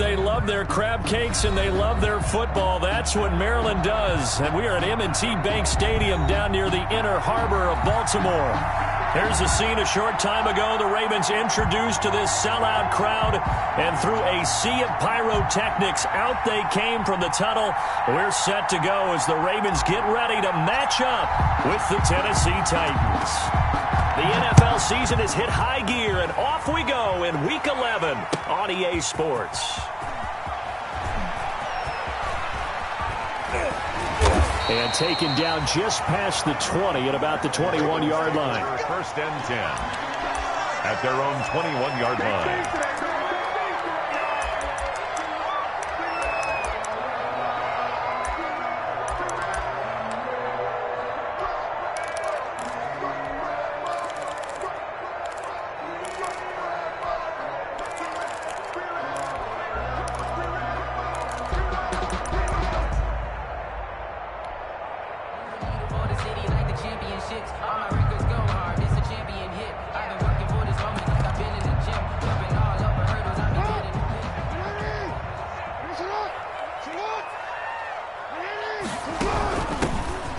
they love their crab cakes, and they love their football. That's what Maryland does. And we are at M&T Bank Stadium down near the Inner Harbor of Baltimore. Here's a scene a short time ago. The Ravens introduced to this sellout crowd, and through a sea of pyrotechnics, out they came from the tunnel. We're set to go as the Ravens get ready to match up with the Tennessee Titans. The NFL season has hit high gear, and off we go in Week 11 on EA Sports. And taken down just past the 20 at about the 21-yard line. First and 10 at their own 21-yard line.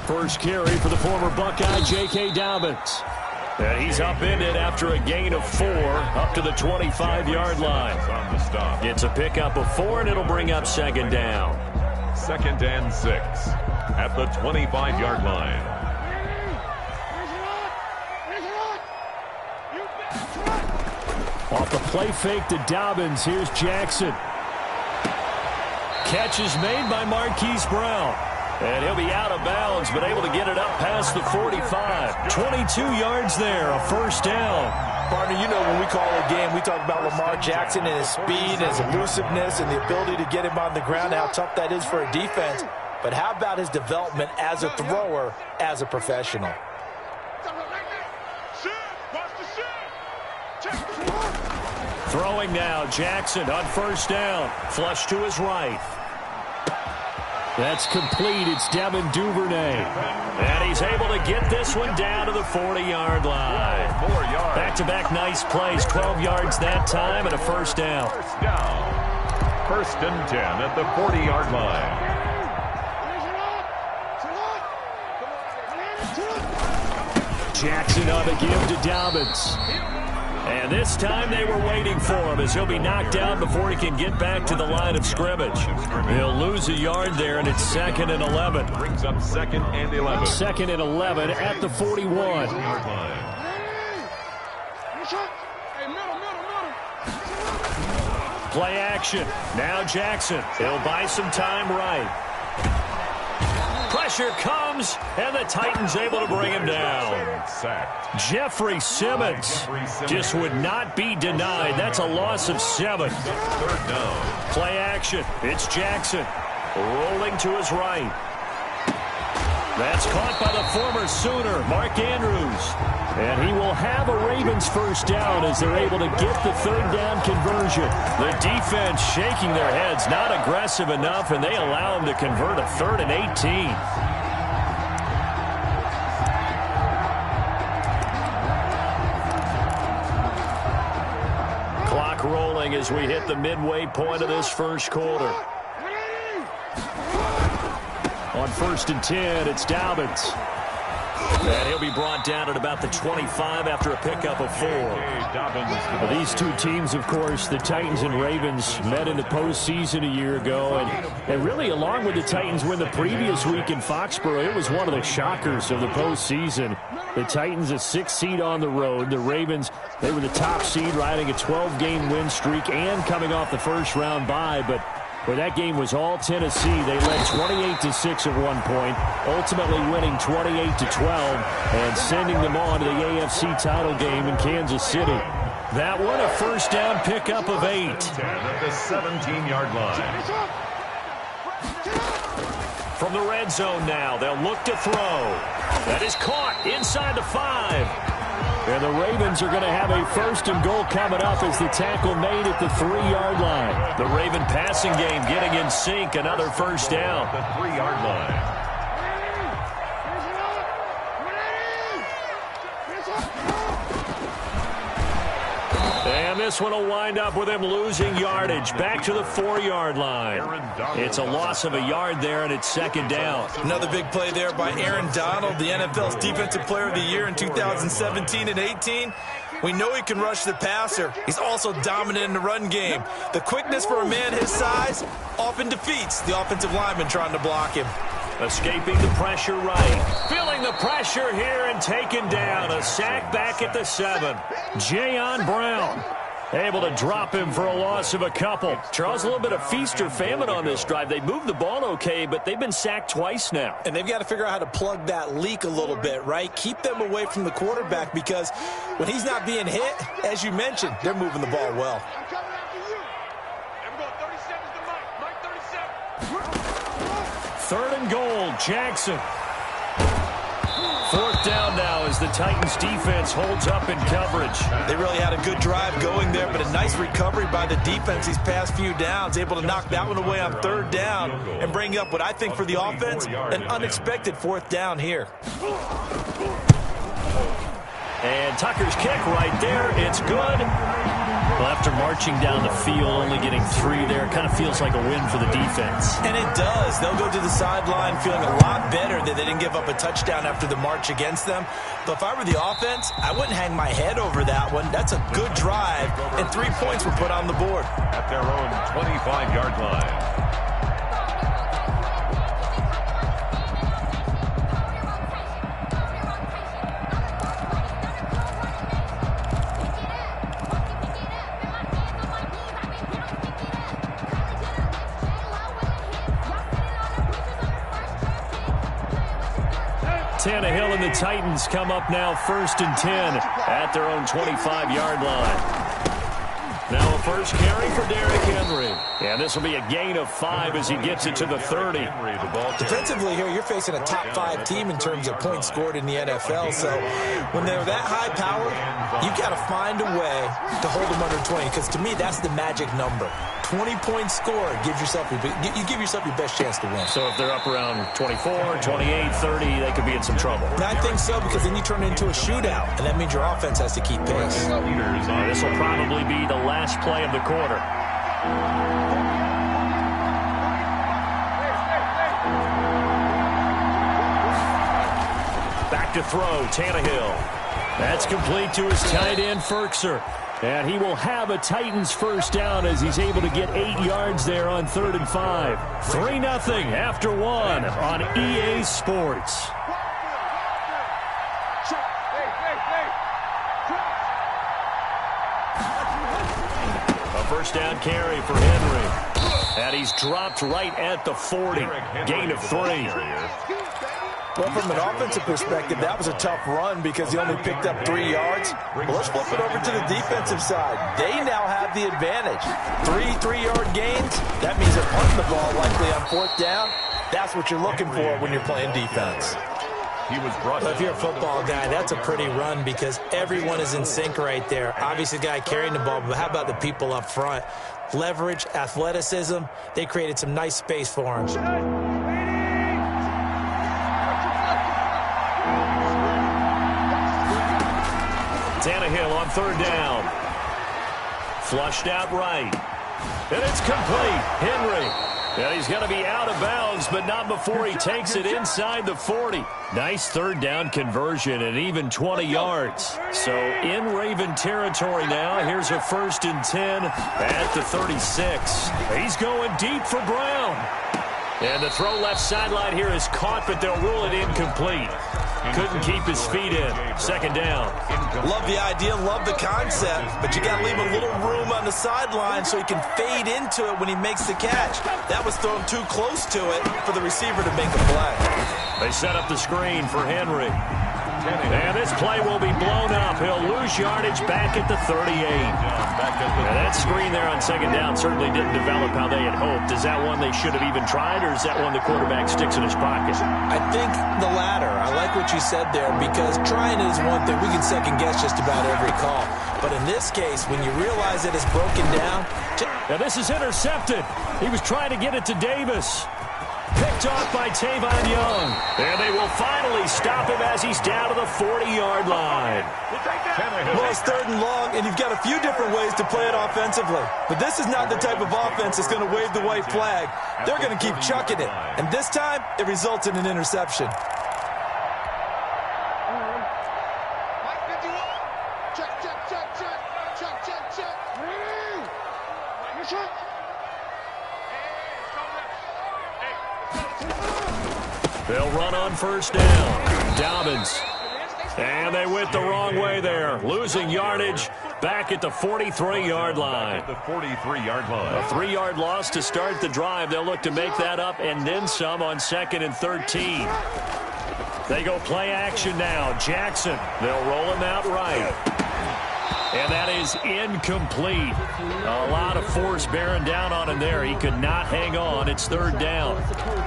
First carry for the former Buckeye, J.K. Dobbins. And he's upended after a gain of 4 up to the 25-yard line. It's a pickup of 4, and it'll bring up second down. Second and 6 at the 25-yard line. Off the play fake to Dobbins, here's Jackson. Catch is made by Marquise Brown. And he'll be out of bounds, but able to get it up past the 45. 22 yards there, a first down. Partner, you know when we call a game, we talk about Lamar Jackson and his speed and his elusiveness and the ability to get him on the ground, how tough that is for a defense. But how about his development as a thrower, as a professional? Throwing now, Jackson on first down. Flush to his right. That's complete. It's Devin Duvernay. And he's able to get this one down to the 40-yard line. Back-to-back nice plays. 12 yards that time and a first down. First and 10 at the 40-yard line. Jackson on the give to Dobbins. And this time they were waiting for him as he'll be knocked down before he can get back to the line of scrimmage. He'll lose a yard there, and it's 2nd and 11. Brings up 2nd and 11. 2nd and 11 at the 41. Play action. Now Jackson. He'll buy some time right. Pressure comes, and the Titans able to bring him down. Jeffrey Simmons just would not be denied. That's a loss of 7. Third down. Play action. It's Jackson rolling to his right. That's caught by the former Sooner, Mark Andrews. And he will have a Ravens first down as they're able to get the third down conversion. The defense shaking their heads, not aggressive enough, and they allow him to convert a 3rd and 18. Clock rolling as we hit the midway point of this first quarter. On 1st and 10, it's Dobbins. And he'll be brought down at about the 25 after a pickup of 4. Well, these two teams, of course, the Titans and Ravens, met in the postseason a year ago. And really, along with the Titans win the previous week in Foxborough, it was one of the shockers of the postseason. The Titans a 6th seed on the road. The Ravens, they were the top seed, riding a 12-game win streak and coming off the first-round bye. But where that game was all Tennessee, they led 28-6 at one point, ultimately winning 28-12 and sending them on to the AFC title game in Kansas City. That one a first down pickup of 8. 10 at the 17-yard line. From the red zone now, they'll look to throw. That is caught inside the 5. And the Ravens are going to have a 1st and goal coming up as the tackle made at the 3-yard line. The Raven passing game getting in sync. Another first down. The 3-yard line. And this one will wind up with him losing yardage. Back to the 4-yard line. It's a loss of a yard there, and it's second down. Another big play there by Aaron Donald, the NFL's Defensive Player of the Year in 2017 and 18. We know he can rush the passer. He's also dominant in the run game. The quickness for a man his size often defeats the offensive lineman trying to block him. Escaping the pressure right. Feeling the pressure here and taken down. A sack back at the 7. Jayon Brown able to drop him for a loss of a couple. Charles, a little bit of feast or famine on this drive. They moved the ball okay, but they've been sacked twice now. And they've got to figure out how to plug that leak a little bit, right? Keep them away from the quarterback because when he's not being hit, as you mentioned, they're moving the ball well. Third and goal, Jackson. Fourth down now as the Titans defense holds up in coverage. They really had a good drive going there, but a nice recovery by the defense these past few downs, able to knock that one away on third down and bring up what I think for the offense, an unexpected fourth down here. And Tucker's kick right there. It's good. Well, after marching down the field, only getting 3 there, kind of feels like a win for the defense. And it does. They'll go to the sideline feeling a lot better that they didn't give up a touchdown after the march against them. But if I were the offense, I wouldn't hang my head over that one. That's a good drive, and 3 points were put on the board. At their own 25-yard line. Tannehill and the Titans come up now 1st and 10 at their own 25-yard line. Now a first carry for Derrick Henry. And this will be a gain of 5 as he gets it to the 30. Defensively here, you're facing a top 5 team in terms of points scored in the NFL. So when they're that high powered, you've got to find a way to hold them under 20. Because to me, that's the magic number. 20 points scored gives yourself you give yourself your best chance to win. So if they're up around 24, 28, 30, they could be in some trouble. And I think so, because then you turn it into a shootout, and that means your offense has to keep pace. This will probably be the last play of the quarter. Back to throw, Tannehill. That's complete to his tight end, Ferkser. And he will have a Titans first down as he's able to get 8 yards there on 3rd and 5. 3-0 after 1 on EA Sports. A first down carry for Henry. And he's dropped right at the 40. Gain of 3. Well, from an offensive perspective, that was a tough run because he only picked up 3 yards. But let's flip it over to the defensive side. They now have the advantage. 3 3-yard gains. That means they're punting the ball likely on 4th down. That's what you're looking for when you're playing defense. But if you're a football guy, that's a pretty run because everyone is in sync right there. Obviously, the guy carrying the ball, but how about the people up front? Leverage, athleticism. They created some nice space for him. Tannehill on 3rd down. Flushed out right. And it's complete. Henry. And he's going to be out of bounds, but not before he takes it inside the 40. Nice 3rd down conversion and even 20 yards. So in Raven territory now. Here's a 1st and 10 at the 36. He's going deep for Brown. And the throw left sideline here is caught, but they'll rule it incomplete. Couldn't keep his feet in. 2nd down. Love the idea, love the concept, but you got to leave a little room on the sideline so he can fade into it when he makes the catch. That was thrown too close to it for the receiver to make a play. They set up the screen for Henry. And this play will be blown up. He'll lose yardage back at the 38. And that screen there on 2nd down certainly didn't develop how they had hoped. Is that one they should have even tried, or is that one the quarterback sticks in his pocket? I think the latter. I like what you said there because trying is one thing. We can second-guess just about every call. But in this case, when you realize that it's broken down. Now this is intercepted. He was trying to get it to Davis. Picked off by Tavon Young. And they will finally stop him as he's down to the 40-yard line. Well, it's 3rd and long, and you've got a few different ways to play it offensively. But this is not the type of offense that's going to wave the white flag. They're going to keep chucking it. And this time, it results in an interception. They'll run on 1st down. Dobbins. And they went the wrong way there. Losing yardage back at the 43-yard line. The 43-yard line. A 3-yard loss to start the drive. They'll look to make that up and then some on 2nd and 13. They go play action now. Jackson. They'll roll him out right. And that is incomplete. A lot of force bearing down on him there. He could not hang on. It's 3rd down.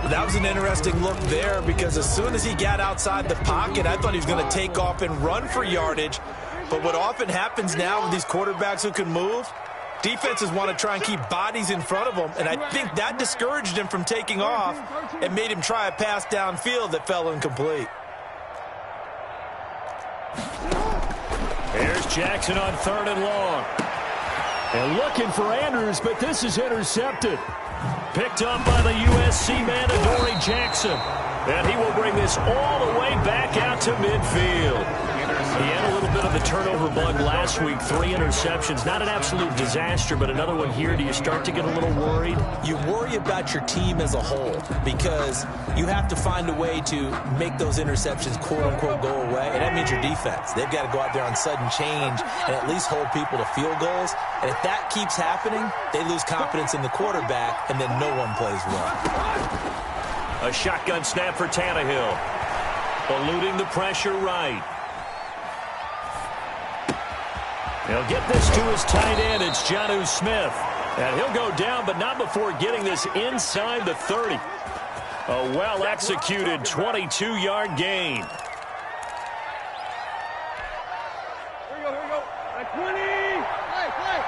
That was an interesting look there because as soon as he got outside the pocket, I thought he was going to take off and run for yardage. But what often happens now with these quarterbacks who can move, defenses want to try and keep bodies in front of them. And I think that discouraged him from taking off and made him try a pass downfield that fell incomplete. Here's Jackson on 3rd and long. And looking for Andrews, but this is intercepted. Picked up by the USC man, Adoree Jackson. And he will bring this all the way back out to midfield. He had a little bit of a turnover bug last week, 3 interceptions. Not an absolute disaster, but another one here. Do you start to get a little worried? You worry about your team as a whole because you have to find a way to make those interceptions, quote-unquote, go away, and that means your defense. They've got to go out there on sudden change and at least hold people to field goals. And if that keeps happening, they lose confidence in the quarterback, and then no one plays well. A shotgun snap for Tannehill. Eluding the pressure right. He'll get this to his tight end. It's Jonnu Smith. And he'll go down, but not before getting this inside the 30. A well-executed 22-yard gain. Here we go. At 20. Play.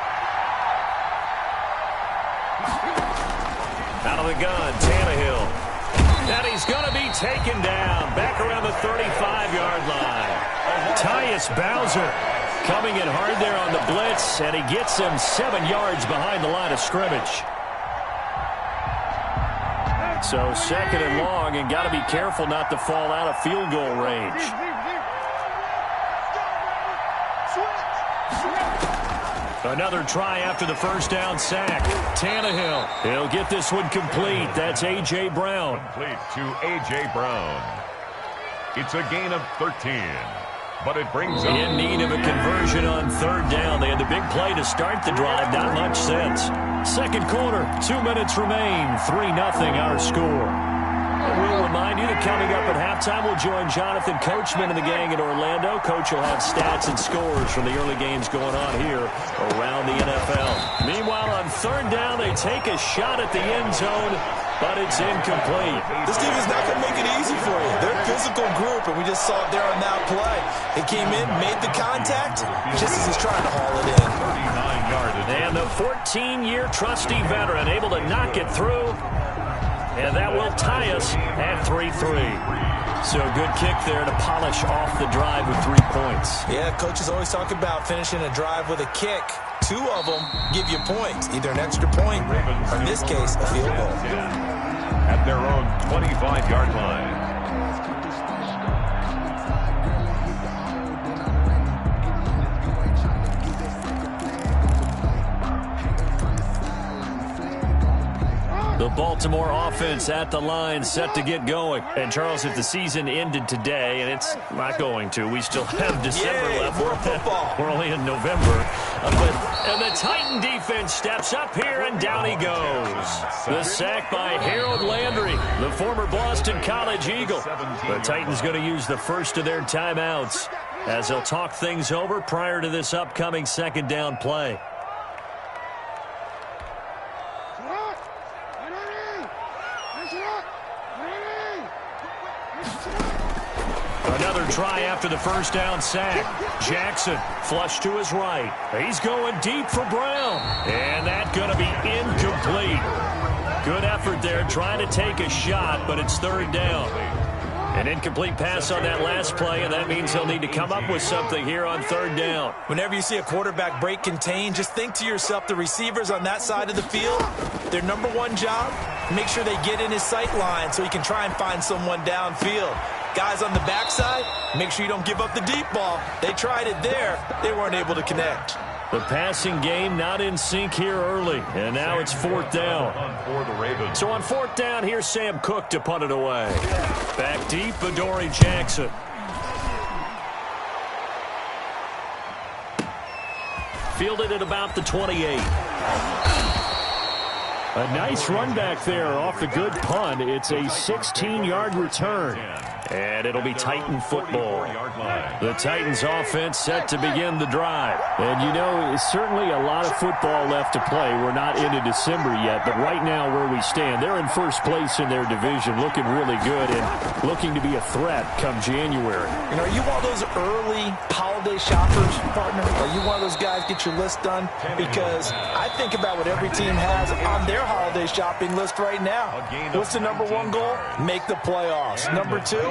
Out of the gun, Tannehill. And he's going to be taken down. Back around the 35-yard line. Tyus Bowser coming in hard there on the blitz, and he gets him 7 yards behind the line of scrimmage. So 2nd and long, and got to be careful not to fall out of field goal range. Another try after the 1st down sack. Tannehill, he'll get this one complete. That's A.J. Brown. Complete to A.J. Brown. It's a gain of 13. But it brings up in need of a conversion on 3rd down. They had the big play to start the drive. Not much sense. 2nd quarter, 2 minutes remain. 3-0 our score. We'll remind you that coming up at halftime, we'll join Jonathan Coachman and the gang in Orlando. Coach will have stats and scores from the early games going on here around the NFL. Meanwhile, on 3rd down, they take a shot at the end zone, but it's incomplete. This team is not going to make it easy for you. They're a physical group, and we just saw it there on that play. They came in, made the contact, just as he's trying to haul it in. 39 yards. And the 14-year trusty veteran able to knock it through. And that will tie us at 3-3. So good kick there to polish off the drive with 3 points. Yeah, coaches always talk about finishing a drive with a kick. 2 of them give you points, either an extra point or, in this case, a field goal. At their own 25-yard line. The Baltimore offense at the line, set to get going. And, Charles, if the season ended today, and it's not going to, we still have December left. More football. We're only in November. And the Titan defense steps up here, and down he goes. The sack by Harold Landry, the former Boston College Eagle. The Titans going to use the first of their timeouts as they'll talk things over prior to this upcoming 2nd down play. Another try after the 1st down sack. Jackson flush to his right. He's going deep for Brown. And that's going to be incomplete. Good effort there, trying to take a shot, but it's third down. An incomplete pass on that last play, and that means he'll need to come up with something here on third down. Whenever you see a quarterback break contain, just think to yourself, the receivers on that side of the field, their number one job, make sure they get in his sight line so he can try and find someone downfield. Guys on the backside, make sure you don't give up the deep ball. They tried it there. They weren't able to connect. The passing game not in sync here early, and now it's fourth down. So on fourth down, here's Sam Cook to punt it away. Back deep, Adoree Jackson. Fielded at about the 28. A nice run back there off the good punt. It's a 16-yard return. And it'll be Titan football. The Titans offense set to begin the drive. And you know, certainly a lot of football left to play. We're not into December yet, but right now where we stand, they're in first place in their division, looking really good and looking to be a threat come January. You know, are you one of those early holiday shoppers, partner? Are you one of those guys get your list done? Because I think about what every team has on their holiday shopping list right now. What's the number one goal? Make the playoffs. Number two,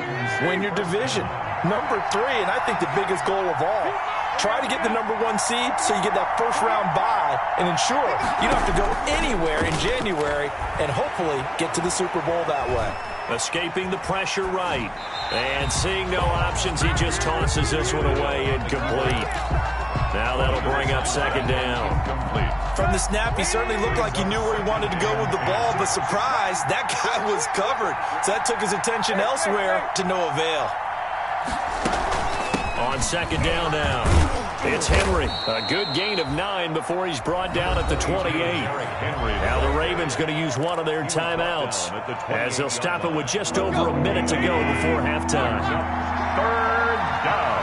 win your division. Number three, and I think the biggest goal of all, try to get the number one seed so you get that first round bye and ensure you don't have to go anywhere in January and hopefully get to the Super Bowl that way. Escaping the pressure right. And seeing no options, he just tosses this one away incomplete. Now that'll bring up second down. From the snap, he certainly looked like he knew where he wanted to go with the ball, but surprise, that guy was covered. So that took his attention elsewhere to no avail. On second down now, it's Henry. A good gain of 9 before he's brought down at the 28. Now the Ravens going to use one of their timeouts as they'll stop it with just over a minute to go before halftime. Third down.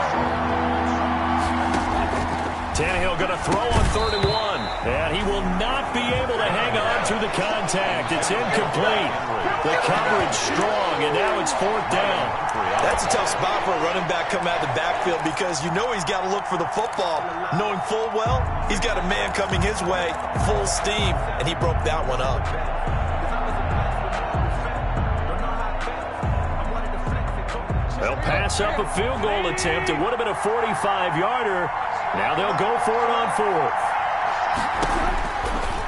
Tannehill going to throw on 3rd and 1. And he will not be able to hang on through the contact. It's incomplete. The coverage strong, and now it's 4th down. That's a tough spot for a running back coming out of the backfield because you know he's got to look for the football, knowing full well he's got a man coming his way, full steam, and he broke that one up. They'll pass up a field goal attempt. It would have been a 45-yarder. Now they'll go for it on 4th.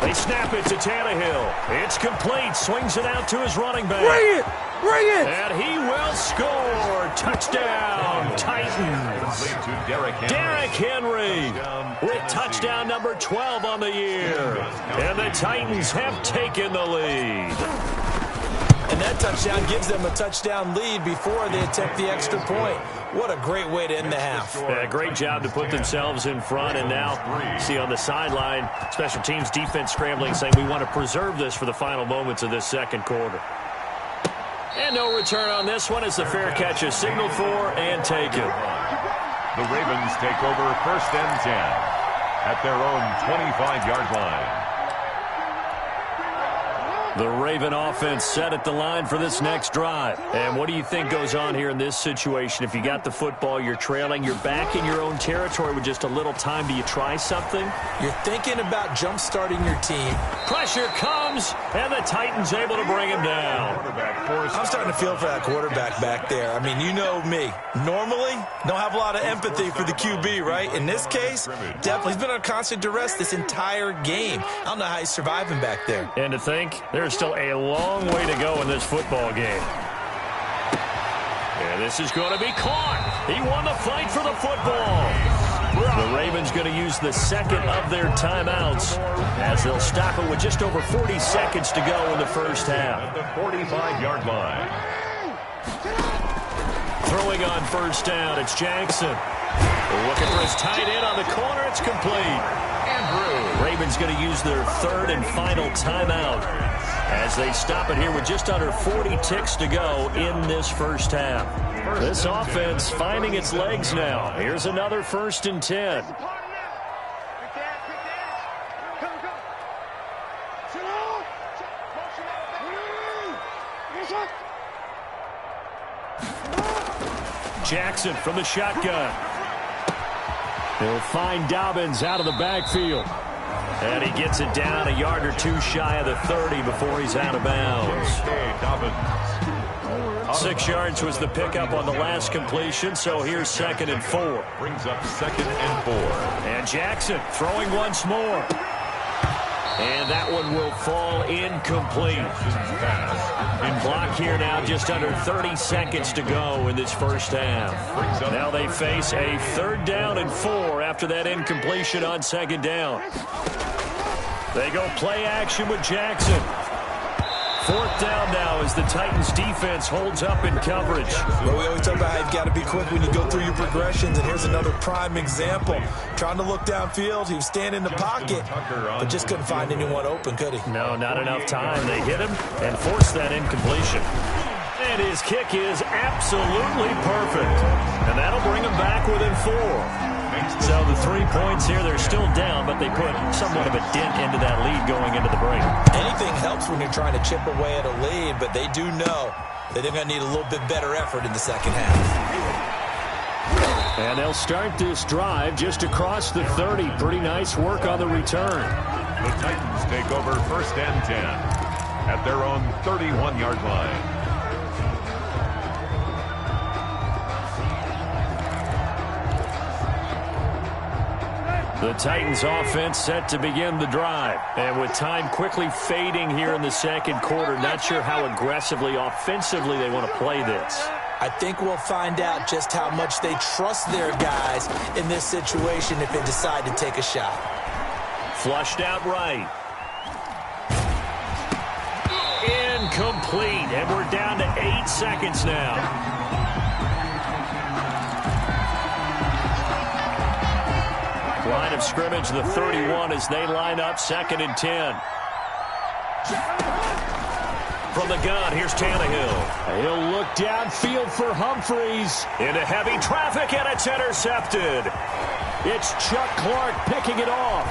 They snap it to Tannehill. It's complete. Swings it out to his running back. Bring it! Bring it! And he will score. Touchdown, Titans. Derrick Henry with touchdown number 12 on the year. And the Titans have taken the lead. And that touchdown gives them a touchdown lead before they attempt the extra point. What a great way to end the half. Yeah, great job to put themselves in front. And now, see on the sideline, special teams defense scrambling, saying we want to preserve this for the final moments of this second quarter. And no return on this one as the fair catch is signaled for and taken. The Ravens take over 1st and 10 at their own 25-yard line. The Raven offense set at the line for this next drive. And what do you think goes on here in this situation? If you got the football, you're trailing, you're back in your own territory with just a little time. Do you try something? You're thinking about jump-starting your team. Pressure comes, and the Titans able to bring him down. I'm starting to feel for that quarterback back there. I mean, you know me. Normally, don't have a lot of empathy for the QB, right? In this case, definitely. He's been on constant duress this entire game. I don't know how he's surviving back there. And to think, there's still a long way to go in this football game. And this is going to be caught. He won the fight for the football. The Ravens going to use the second of their timeouts as they'll stop it with just over 40 seconds to go in the first half. At the 45-yard line. Throwing on first down, it's Jackson. Looking for his tight end on the corner. It's complete. Ravens going to use their 3rd and final timeout as they stop it here with just under 40 ticks to go in this first half. This offense finding its legs now. Here's another 1st and 10. Jackson from the shotgun. He'll find Dobbins out of the backfield. And he gets it down a yard or two shy of the 30 before he's out of bounds. 6 yards was the pickup on the last completion, so here's 2nd and 4. Brings up 2nd and 4. And Jackson throwing once more. And that one will fall incomplete. In block here now, just under 30 seconds to go in this first half. Now they face a 3rd down and 4 after that incompletion on 2nd down. They go play action with Jackson. 4th down now as the Titans defense holds up in coverage. Well, we always talk about how you've got to be quick when you go through your progressions, and here's another prime example. Trying to look downfield, he was standing in the pocket, but just couldn't find anyone open, could he? No, not enough time. They hit him and forced that incompletion. And his kick is absolutely perfect. And that'll bring him back within 4. So the 3 points here, they're still down, but they put somewhat of a dent into that lead going into the break. Anything helps when you're trying to chip away at a lead, but they do know that they're going to need a little bit better effort in the second half. And they'll start this drive just across the 30. Pretty nice work on the return. The Titans take over 1st and 10 at their own 31-yard line. The Titans offense set to begin the drive. And with time quickly fading here in the 2nd quarter, not sure how aggressively, offensively they want to play this. I think we'll find out just how much they trust their guys in this situation if they decide to take a shot. Flushed out right. Incomplete. And we're down to 8 seconds now. Line of scrimmage, the 31, as they line up 2nd and 10. From the gun, here's Tannehill. He'll look downfield for Humphreys. Into heavy traffic, and it's intercepted. It's Chuck Clark picking it off.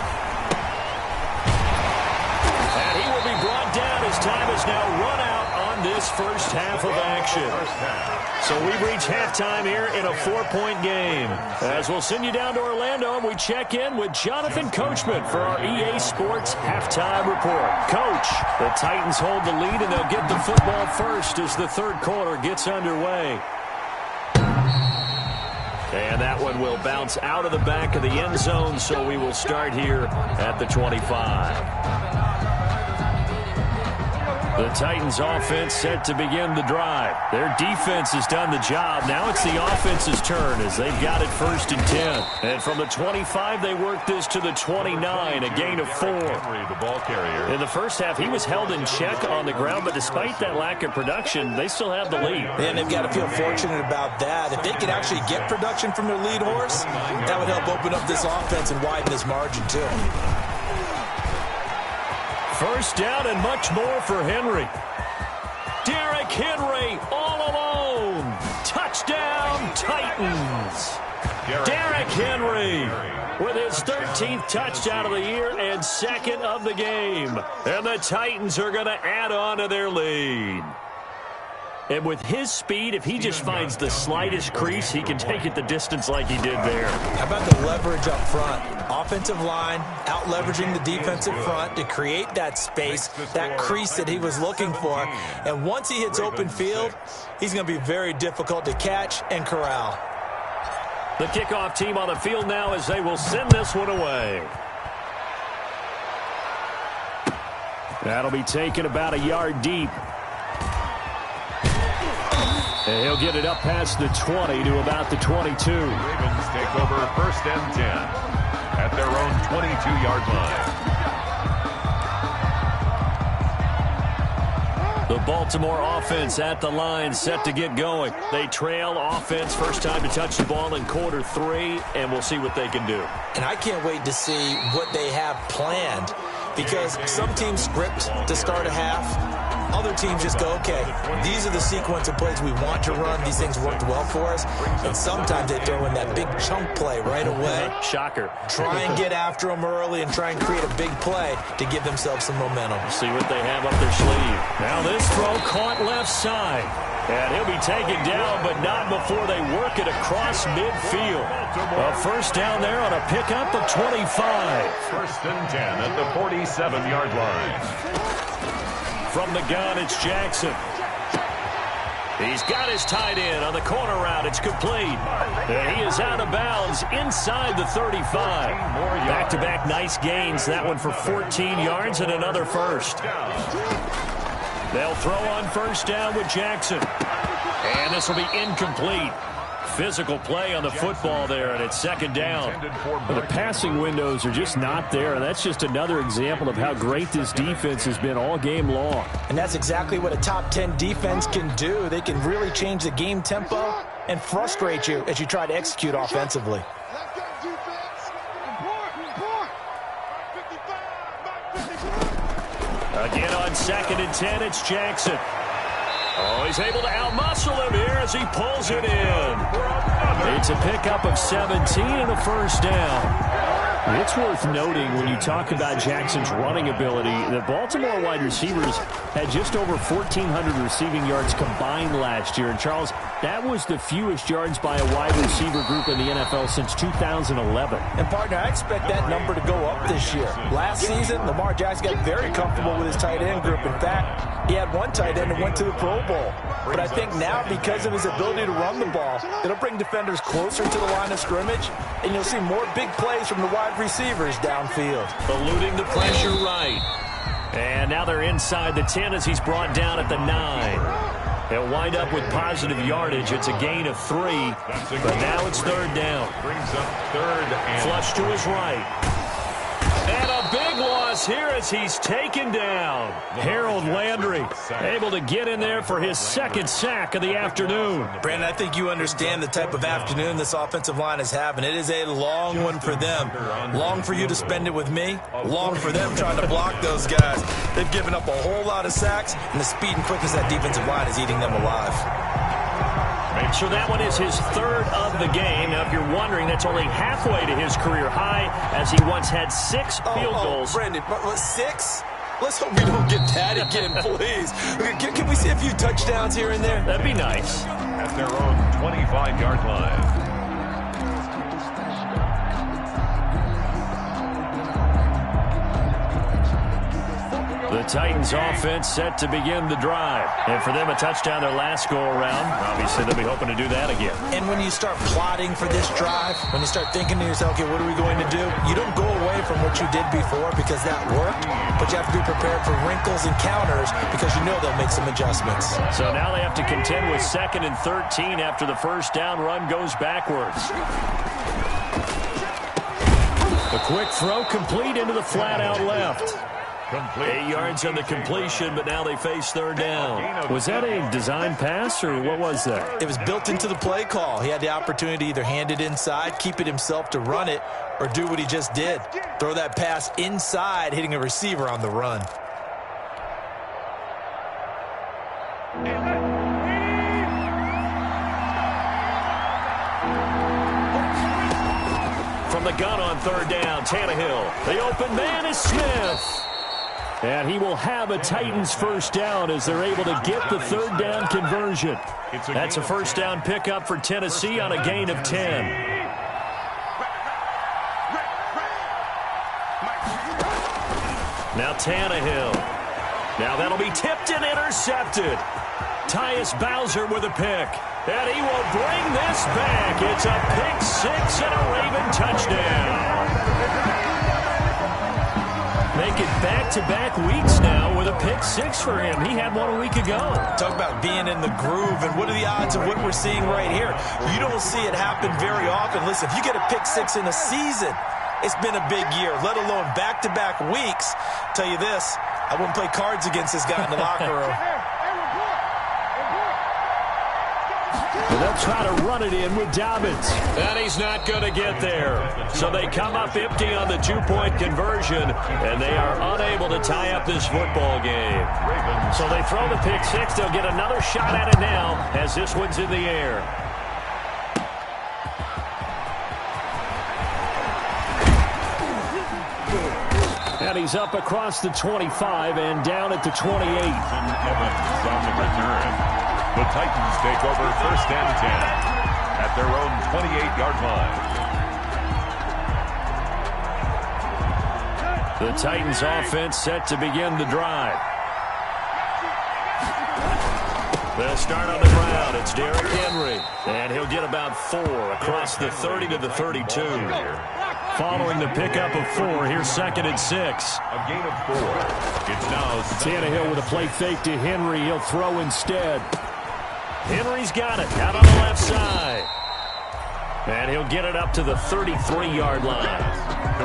And he will be brought down as time has now run out on this first half of action. So we reach halftime here in a 4-point game. As we'll send you down to Orlando, and we check in with Jonathan Coachman for our EA Sports Halftime Report. Coach, the Titans hold the lead, and they'll get the football first as the 3rd quarter gets underway. And that one will bounce out of the back of the end zone, so we will start here at the 25. The Titans offense set to begin the drive. Their defense has done the job. Now it's the offense's turn as they've got it 1st and 10. And from the 25, they work this to the 29, a gain of 4. The ball carrier. In the first half, he was held in check on the ground, but despite that lack of production, they still have the lead. And they've got to feel fortunate about that. If they could actually get production from their lead horse, that would help open up this offense and widen this margin too. 1st down and much more for Henry. Derrick Henry all alone. Touchdown, Titans. Derrick Henry with his 13th touchdown of the year and 2nd of the game. And the Titans are going to add on to their lead. And with his speed, if he just finds the slightest crease, he can take it the distance like he did there. How about the leverage up front? Offensive line out-leveraging the defensive front to create that space, that crease that he was looking for. And once he hits open field, he's going to be very difficult to catch and corral. The kickoff team on the field now as they will send this one away. That'll be taken about a yard deep. And he'll get it up past the 20 to about the 22. Ravens take over 1st and 10 at their own 22-yard line. The Baltimore offense at the line, set to get going. They trail offense, first time to touch the ball in quarter 3, and we'll see what they can do. And I can't wait to see what they have planned, because some teams script to start a half. Other teams just go, okay, these are the sequence of plays we want to run. These things worked well for us. And sometimes they throw in that big chunk play right away. Shocker. Try and get after them early and try and create a big play to give themselves some momentum. See what they have up their sleeve. Now this throw caught left side. And he'll be taken down, but not before they work it across midfield. A first down there on a pickup of 25. First and 10 at the 47-yard line. From the gun, it's Jackson. He's got his tight end on the corner route. It's complete. And he is out of bounds inside the 35. Back-to-back nice gains. That one for 14 yards and another first. They'll throw on first down with Jackson. And this will be incomplete. Physical play on the football there, and it's second down. The passing windows are just not there. That's just another example of how great this defense has been all game long. And that's exactly what a top 10 defense can do. They can really change the game tempo and frustrate you as you try to execute offensively. Again on second and 10, it's Jackson. Oh, he's able to outmuscle him here as he pulls it in. It's a pickup of 17 and a first down. It's worth noting when you talk about Jackson's running ability that Baltimore wide receivers had just over 1,400 receiving yards combined last year. And, Charles, that was the fewest yards by a wide receiver group in the NFL since 2011. And, partner, I expect that number to go up this year. Last season, Lamar Jackson got very comfortable with his tight end group. In fact, he had one tight end that went to the Pro Bowl. But I think now, because of his ability to run the ball, it'll bring defenders closer to the line of scrimmage, and you'll see more big plays from the wide receivers downfield. Eluding the pressure right. And now they're inside the 10 as he's brought down at the 9. He'll wind up with positive yardage. It's a gain of 3, but now it's third down. Brings up third and flush to his right. And a big loss here as he's taken down. Harold Landry able to get in there for his second sack of the afternoon. Brandon, I think you understand the type of afternoon this offensive line is having. It is a long one for them. Long for you to spend it with me. Long for them trying to block those guys. They've given up a whole lot of sacks, and the speed and quickness of that defensive line is eating them alive. So that one is his third of the game. Now, if you're wondering, that's only halfway to his career high, as he once had 6 field goals. Brandon, 6? Let's hope we don't get that again, please. Can we see a few touchdowns here and there? That'd be nice. At their own 25-yard line. The Titans offense set to begin the drive. And for them, a touchdown their last go-around. Obviously, they'll be hoping to do that again. And when you start plotting for this drive, when you start thinking to yourself, okay, what are we going to do? You don't go away from what you did before because that worked, but you have to be prepared for wrinkles and counters because you know they'll make some adjustments. So now they have to contend with 2nd and 13 after the first down run goes backwards. The quick throw complete into the flat-out left. 8 yards on the completion, but now they face third down. Was that a design pass, or what was that? It was built into the play call. He had the opportunity to either hand it inside, keep it himself to run it, or do what he just did. Throw that pass inside, hitting a receiver on the run. From the gun on third down, Tannehill. The open man is Smith. And he will have a Titans first down as they're able to get the third down conversion. That's a first down pickup for Tennessee on a gain of 10. Now Tannehill. Now that'll be tipped and intercepted. Tyus Bowser with a pick. And he will bring this back. It's a pick 6 and a Raven touchdown. Make it back-to-back weeks now with a pick 6 for him. He had one a week ago. Talk about being in the groove, and what are the odds of what we're seeing right here? You don't see it happen very often. Listen, if you get a pick 6 in a season, it's been a big year, let alone back-to-back weeks. Tell you this, I wouldn't play cards against this guy in the locker room. And they'll try to run it in with Dobbins. And he's not going to get there. So they come up empty on the 2-point conversion, and they are unable to tie up this football game. So they throw the pick 6. They'll get another shot at it now as this one's in the air. And he's up across the 25 and down at the 28. Evans on the return. The Titans take over first and 10 at their own 28-yard line. The Titans offense set to begin the drive. They'll start on the ground. It's Derrick Henry. And he'll get about 4 across the 30 to the 32. Following the pickup of 4, here's 2nd and 6. A gain of 4. It's now Tannehill with a play fake to Henry. He'll throw instead. Henry's got it out on the left side. And he'll get it up to the 33-yard line.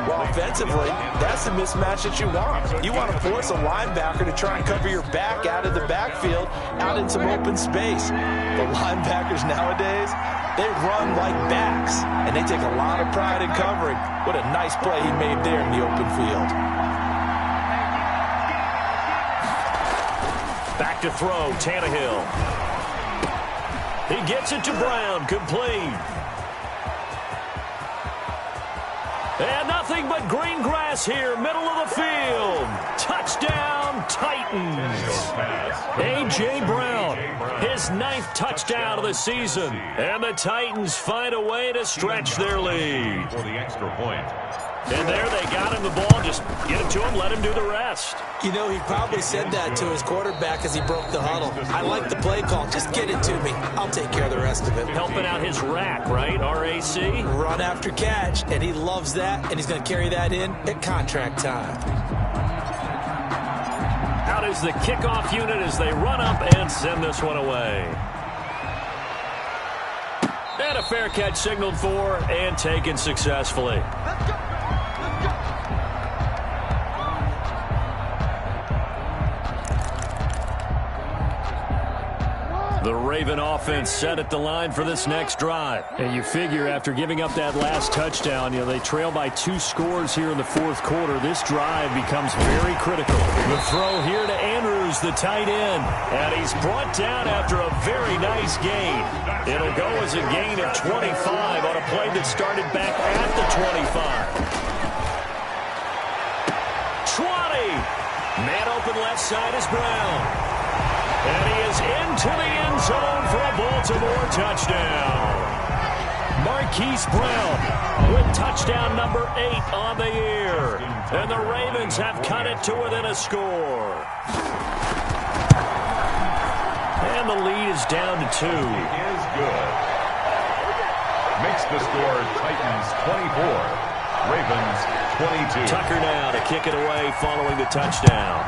Well, offensively, that's the mismatch that you want. You want to force a linebacker to try and cover your back out of the backfield, out in some open space. The linebackers nowadays, they run like backs, and they take a lot of pride in covering. What a nice play he made there in the open field. Back to throw, Tannehill. He gets it to Brown, complete. And nothing but green grass here, middle of the field. Touchdown, Titans. A.J. Brown, his 9th touchdown of the season. And the Titans find a way to stretch their lead. for the extra point. And there they got him the ball. Just get it to him, let him do the rest. You know, he probably said that to his quarterback as he broke the huddle. I like the play call. Just get it to me. I'll take care of the rest of it. Helping out his rack, right? R-A-C? Run after catch, and he loves that, and he's going to carry that in at contract time. Out is the kickoff unit as they run up and send this one away. And a fair catch signaled for and taken successfully. The Raven offense set at the line for this next drive. And you figure after giving up that last touchdown, they trail by 2 scores here in the 4th quarter. This drive becomes very critical. The throw here to Andrews, the tight end. And he's brought down after a very nice gain. It'll go as a gain of 25 on a play that started back at the 25. 20. Man open left side is Brown. And he is into the end zone for a Baltimore touchdown. Marquise Brown with touchdown number 8 on the year. And the Ravens have cut it to within a score. And the lead is down to 2. He is good. Makes the score Titans 24, Ravens 22. Tucker now to kick it away following the touchdown.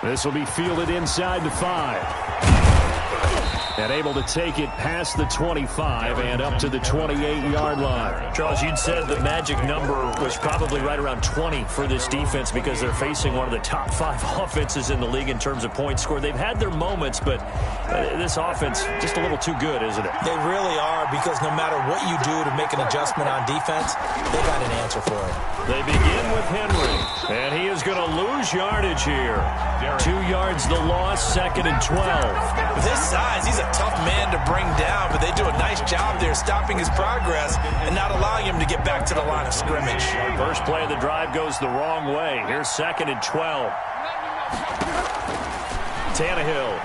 This will be fielded inside the 5. And able to take it past the 25 and up to the 28-yard line. Charles, you'd said the magic number was probably right around 20 for this defense because they're facing one of the top 5 offenses in the league in terms of points scored. They've had their moments, but this offense just a little too good, isn't it? They really are, because no matter what you do to make an adjustment on defense, they got an answer for it. They begin with Henry, and he is going to lose yardage here. 2 yards the loss, 2nd and 12. With his size, he's a tough man to bring down, but they do a nice job there stopping his progress and not allowing him to get back to the line of scrimmage. First play of the drive goes the wrong way. Here's 2nd and 12. Tannehill.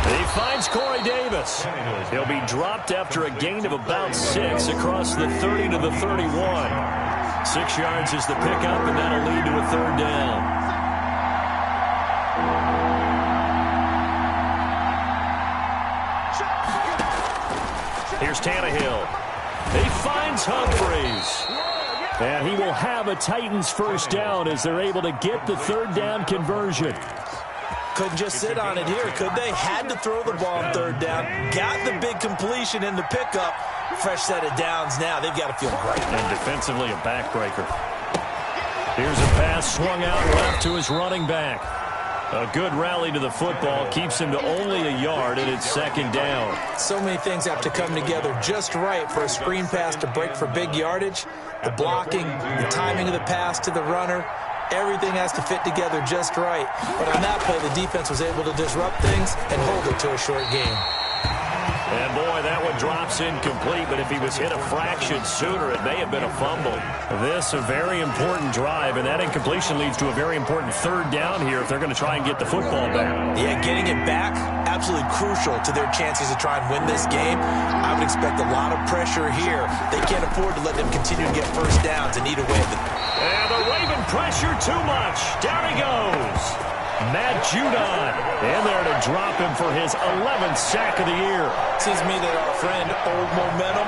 He finds Corey Davis. He'll be dropped after a gain of about 6 across the 30 to the 31. 6 yards is the pickup, and that'll lead to a 3rd down. Here's Tannehill. He finds Humphreys. And he will have a Titans first down as they're able to get the 3rd down conversion. Couldn't just sit on it here, could they? Had to throw the ball on 3rd down. Got the big completion in the pickup. Fresh set of downs now. They've got to feel great. And defensively, a backbreaker. Here's a pass swung out left to his running back. A good rally to the football keeps him to only a yard, and it's 2nd down. So many things have to come together just right for a screen pass to break for big yardage. The blocking, the timing of the pass to the runner, everything has to fit together just right. But on that play, the defense was able to disrupt things and hold it to a short game. And, boy, that one drops incomplete, but if he was hit a fraction sooner, it may have been a fumble. This a very important drive, and that incompletion leads to a very important third down here if they're going to try and get the football back. Yeah, getting it back, absolutely crucial to their chances to try and win this game. I would expect a lot of pressure here. They can't afford to let them continue to get first downs and eat away at the... And the Raven pressure too much. Down he goes. Matt Judon in there to drop him for his 11th sack of the year. Seems to me that our friend Old Momentum,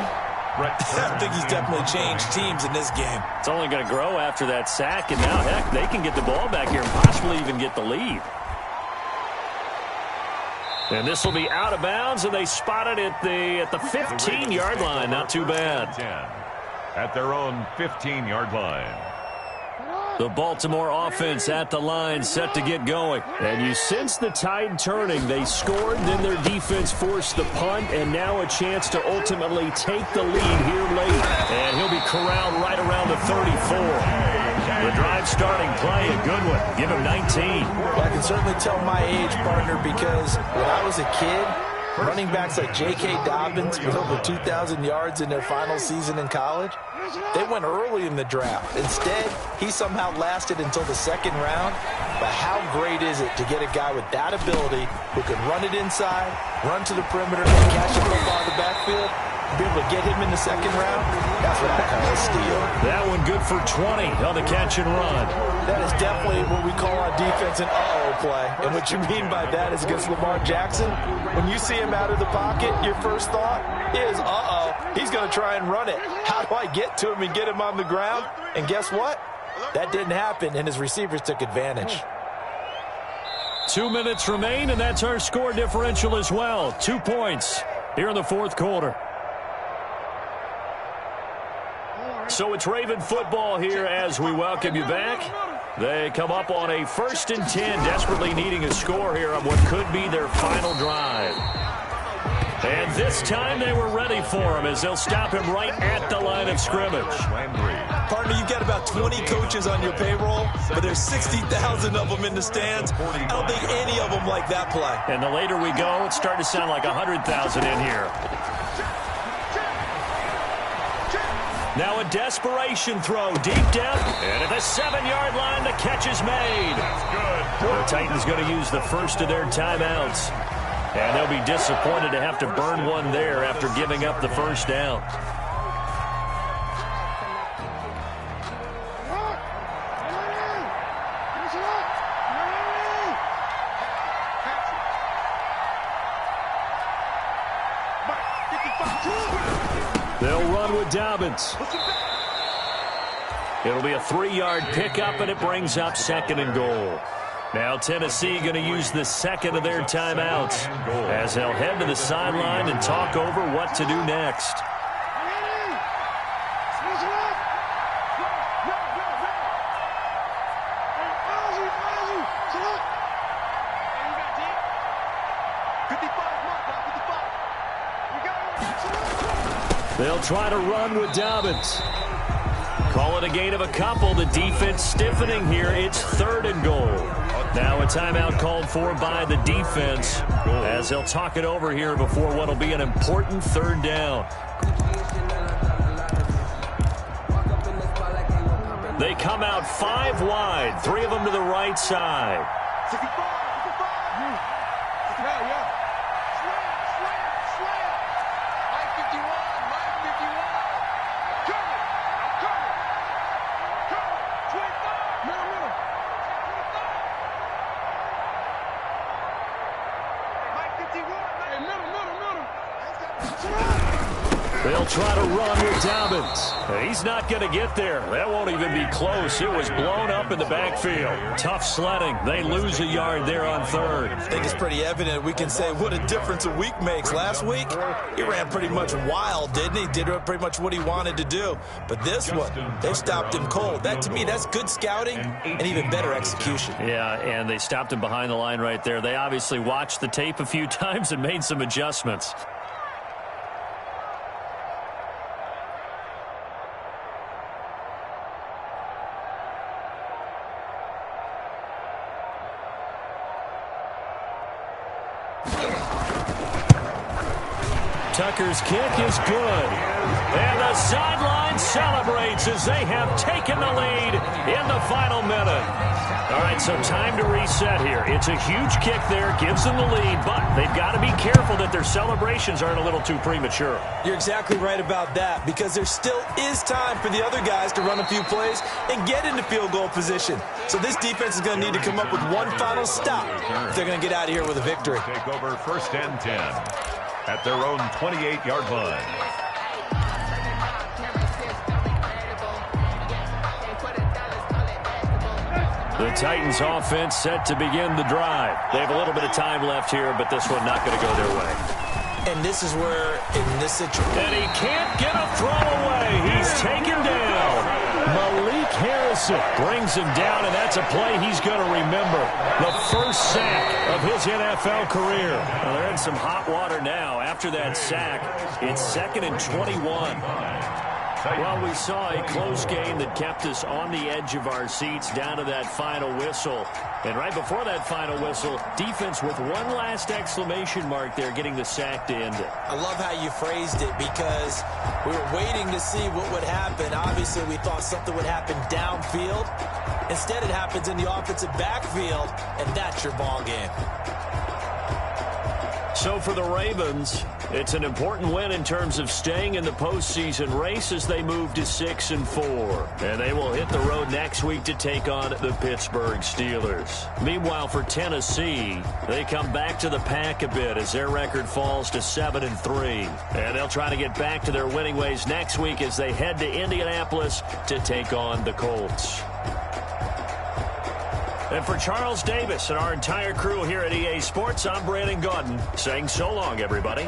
I think he's definitely changed teams in this game. It's only going to grow after that sack, and now, heck, they can get the ball back here and possibly even get the lead. And this will be out of bounds, and they spot it at the 15-yard line. Not too bad. At their own 15-yard line. The Baltimore offense at the line, set to get going. And you sense the tide turning. They scored, then their defense forced the punt, and now a chance to ultimately take the lead here late. And he'll be corralled right around the 34. The drive starting play, a good one. Give him 19. Well, I can certainly tell my age, partner, because when I was a kid, running backs like J.K. Dobbins with over 2,000 yards in their final season in college, they went early in the draft. Instead, he somehow lasted until the second round. But how great is it to get a guy with that ability who can run it inside, run to the perimeter, and catch the football in the backfield, and be able to get him in the second round? That's what I call a steal. That one good for 20 on the catch and run. That is definitely what we call on defense an uh-oh play. And what you mean by that is against Lamar Jackson, when you see him out of the pocket, your first thought is, uh-oh, he's going to try and run it. How do I get to him and get him on the ground? And guess what? That didn't happen, and his receivers took advantage. 2 minutes remain, and that's our score differential as well. 2 points here in the fourth quarter. So it's Raven football here as we welcome you back. They come up on a 1st and 10, desperately needing a score here on what could be their final drive. And this time they were ready for him as they'll stop him right at the line of scrimmage. Partner, you've got about 20 coaches on your payroll, but there's 60,000 of them in the stands. I don't think any of them like that play. And the later we go, it's starting to sound like 100,000 in here. Now a desperation throw deep down. And at the 7-yard line, the catch is made. The Titans going to use the first of their timeouts. And they'll be disappointed to have to burn one there after giving up the first down. They'll run with Dobbins. It'll be a 3-yard pickup, and it brings up 2nd and goal. Now Tennessee going to use the second of their timeouts as they'll head to the sideline and talk over what to do next. They'll try to run with Dobbins. Call it a gain of a couple. The defense stiffening here. It's 3rd and goal. Now a timeout called for by the defense as they'll talk it over here before what will be an important 3rd down. They come out 5 wide, 3 of them to the right side. They'll try to run with Dobbins. He's not going to get there. That won't even be close. It was blown up in the backfield. Tough sledding. They lose a yard there on 3rd. I think it's pretty evident. We can say what a difference a week makes. Last week, he ran pretty much wild, didn't he? Did pretty much what he wanted to do. But this one, they stopped him cold. That, to me, that's good scouting and even better execution. Yeah, and they stopped him behind the line right there. They obviously watched the tape a few times and made some adjustments. Tucker's kick is good. And the sideline celebrates as they have taken the lead in the final minute. All right, so time to reset here. It's a huge kick there, gives them the lead, but they've got to be careful that their celebrations aren't a little too premature. You're exactly right about that, because there still is time for the other guys to run a few plays and get into field goal position. So this defense is going to need to come up with one final stop if they're going to get out of here with a victory. Take over 1st and 10 at their own 28-yard line. The Titans offense set to begin the drive. They have a little bit of time left here, but this one not going to go their way. And this is where, in this situation... And he can't get a throw away. He's taken down. Malik Harrison brings him down, and that's a play he's going to remember. The first sack of his NFL career. Well, they're in some hot water now. After that sack, it's 2nd and 21. Well, we saw a close game that kept us on the edge of our seats down to that final whistle. And right before that final whistle, defense with one last exclamation mark there, getting the sack to end it. I love how you phrased it, because we were waiting to see what would happen. Obviously, we thought something would happen downfield. Instead, it happens in the offensive backfield, and that's your ball game. So for the Ravens, it's an important win in terms of staying in the postseason race as they move to 6-4. And they will hit the road next week to take on the Pittsburgh Steelers. Meanwhile, for Tennessee, they come back to the pack a bit as their record falls to 7-3. And they'll try to get back to their winning ways next week as they head to Indianapolis to take on the Colts. And for Charles Davis and our entire crew here at EA Sports, I'm Brandon Gaudin saying so long, everybody.